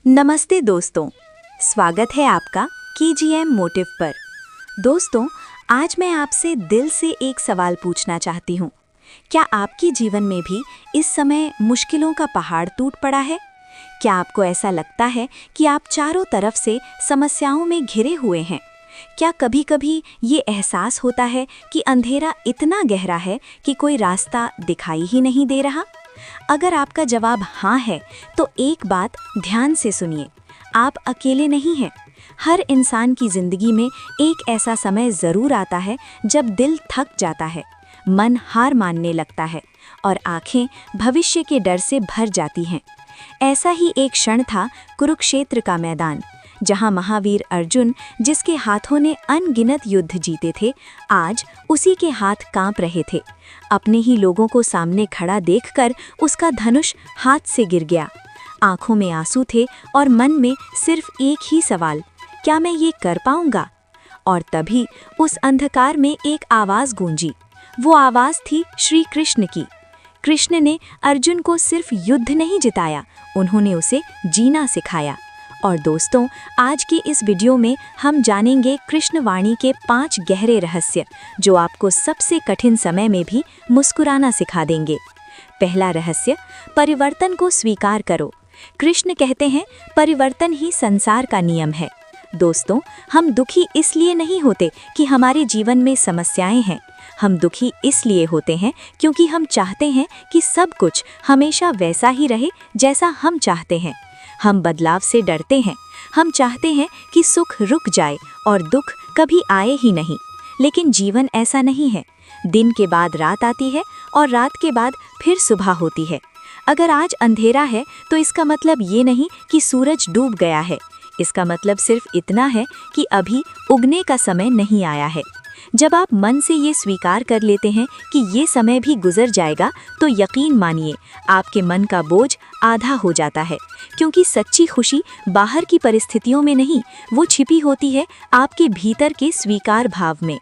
नमस्ते दोस्तों, स्वागत है आपका KGM मोटिव पर। दोस्तों, आज मैं आपसे दिल से एक सवाल पूछना चाहती हूँ। क्या आपके जीवन में भी इस समय मुश्किलों का पहाड़ टूट पड़ा है? क्या आपको ऐसा लगता है कि आप चारों तरफ से समस्याओं में घिरे हुए हैं? क्या कभी-कभी ये एहसास होता है कि अंधेरा इतना गहरा है कि कोई रास्ता दिखाई ही नहीं दे रहा? अगर आपका जवाब हाँ है, तो एक बात ध्यान से सुनिए, आप अकेले नहीं हैं। हर इंसान की जिंदगी में एक ऐसा समय ज़रूर आता है जब दिल थक जाता है, मन हार मानने लगता है और आंखें भविष्य के डर से भर जाती हैं। ऐसा ही एक क्षण था कुरुक्षेत्र का मैदान, जहां महावीर अर्जुन, जिसके हाथों ने अनगिनत युद्ध जीते थे, आज उसी के हाथ कांप रहे थे। अपने ही लोगों को सामने खड़ा देखकर उसका धनुष हाथ से गिर गया। आंखों में आंसू थे और मन में सिर्फ एक ही सवाल, क्या मैं ये कर पाऊंगा? और तभी उस अंधकार में एक आवाज़ गूंजी। वो आवाज़ थी श्री कृष्ण की। कृष्ण ने अर्जुन को सिर्फ युद्ध नहीं जिताया, उन्होंने उसे जीना सिखाया। और दोस्तों, आज की इस वीडियो में हम जानेंगे कृष्ण वाणी के 5 गहरे रहस्य, जो आपको सबसे कठिन समय में भी मुस्कुराना सिखा देंगे। पहला रहस्य, परिवर्तन को स्वीकार करो। कृष्ण कहते हैं, परिवर्तन ही संसार का नियम है। दोस्तों, हम दुखी इसलिए नहीं होते कि हमारे जीवन में समस्याएं हैं। हम दुखी इसलिए होते हैं क्योंकि हम चाहते हैं कि सब कुछ हमेशा वैसा ही रहे जैसा हम चाहते हैं। हम बदलाव से डरते हैं। हम चाहते हैं कि सुख रुक जाए और दुख कभी आए ही नहीं। लेकिन जीवन ऐसा नहीं है। दिन के बाद रात आती है और रात के बाद फिर सुबह होती है। अगर आज अंधेरा है तो इसका मतलब ये नहीं कि सूरज डूब गया है। इसका मतलब सिर्फ इतना है कि अभी उगने का समय नहीं आया है। जब आप मन से ये स्वीकार कर लेते हैं कि ये समय भी गुजर जाएगा, तो यकीन मानिए आपके मन का बोझ आधा हो जाता है। क्योंकि सच्ची खुशी बाहर की परिस्थितियों में नहीं, वो छिपी होती है आपके भीतर के स्वीकार भाव में।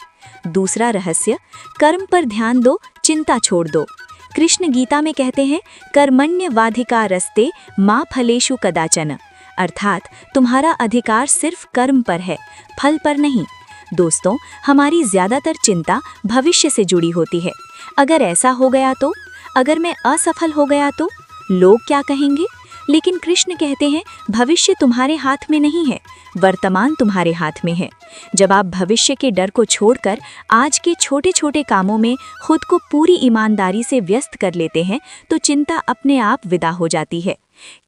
दूसरा रहस्य, कर्म पर ध्यान दो, चिंता छोड़ दो। कृष्ण गीता में कहते हैं, कर्मण्यवाधिकारस्ते मा फलेषु कदाचन, अर्थात तुम्हारा अधिकार सिर्फ कर्म पर है, फल पर नहीं। दोस्तों, हमारी ज़्यादातर चिंता भविष्य से जुड़ी होती है। अगर ऐसा हो गया तो, अगर मैं असफल हो गया तो, लोग क्या कहेंगे? लेकिन कृष्ण कहते हैं, भविष्य तुम्हारे हाथ में नहीं है, वर्तमान तुम्हारे हाथ में है। जब आप भविष्य के डर को छोड़कर आज के छोटे छोटे कामों में खुद को पूरी ईमानदारी से व्यस्त कर लेते हैं, तो चिंता अपने आप विदा हो जाती है।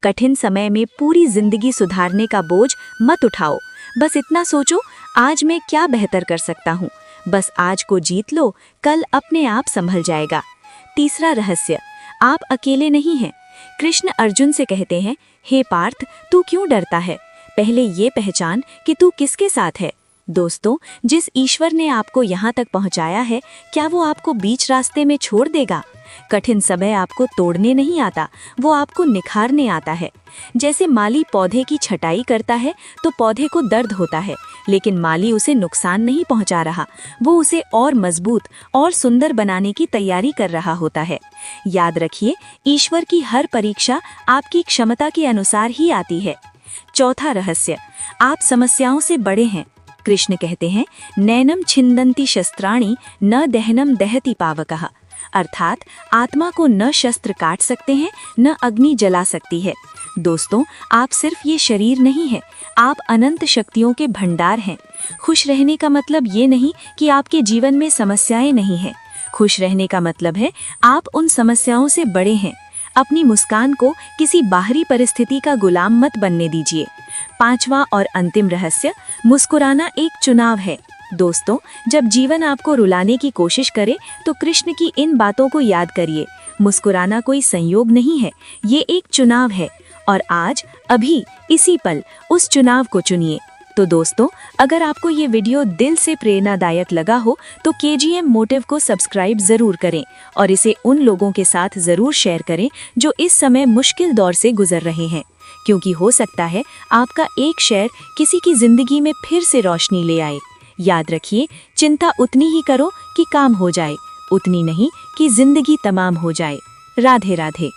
कठिन समय में पूरी जिंदगी सुधारने का बोझ मत उठाओ। बस इतना सोचो, आज मैं क्या बेहतर कर सकता हूँ। बस आज को जीत लो, कल अपने आप संभल जाएगा। तीसरा रहस्य, आप अकेले नहीं हैं। कृष्ण अर्जुन से कहते हैं, हे पार्थ, तू क्यों डरता है? पहले ये पहचान कि तू किसके साथ है। दोस्तों, जिस ईश्वर ने आपको यहाँ तक पहुँचाया है, क्या वो आपको बीच रास्ते में छोड़ देगा? कठिन समय आपको तोड़ने नहीं आता, वो आपको निखारने आता है। जैसे माली पौधे की छटाई करता है तो पौधे को दर्द होता है, लेकिन माली उसे नुकसान नहीं पहुंचा रहा, वो उसे और मजबूत और सुंदर बनाने की तैयारी कर रहा होता है। याद रखिए, ईश्वर की हर परीक्षा आपकी क्षमता के अनुसार ही आती है। चौथा रहस्य, आप समस्याओं से बड़े हैं। कृष्ण कहते हैं, नैनम छिन्दन्ति शस्त्राणि न दहनम दहति पावकः, अर्थात आत्मा को न शस्त्र काट सकते हैं, न अग्नि जला सकती है। दोस्तों, आप सिर्फ ये शरीर नहीं है, आप अनंत शक्तियों के भंडार हैं। खुश रहने का मतलब ये नहीं कि आपके जीवन में समस्याएं नहीं हैं। खुश रहने का मतलब है आप उन समस्याओं से बड़े हैं। अपनी मुस्कान को किसी बाहरी परिस्थिति का गुलाम मत बनने दीजिए। पांचवा और अंतिम रहस्य, मुस्कुराना एक चुनाव है। दोस्तों, जब जीवन आपको रुलाने की कोशिश करे तो कृष्ण की इन बातों को याद करिए। मुस्कुराना कोई संयोग नहीं है, ये एक चुनाव है। और आज, अभी, इसी पल उस चुनाव को चुनिए। तो दोस्तों, अगर आपको ये वीडियो दिल से प्रेरणादायक लगा हो तो KGM मोटिव को सब्सक्राइब ज़रूर करें और इसे उन लोगों के साथ ज़रूर शेयर करें जो इस समय मुश्किल दौर से गुजर रहे हैं। क्योंकि हो सकता है आपका एक शेयर किसी की ज़िंदगी में फिर से रोशनी ले आए। याद रखिए, चिंता उतनी ही करो कि काम हो जाए, उतनी नहीं कि जिंदगी तमाम हो जाए। राधे राधे।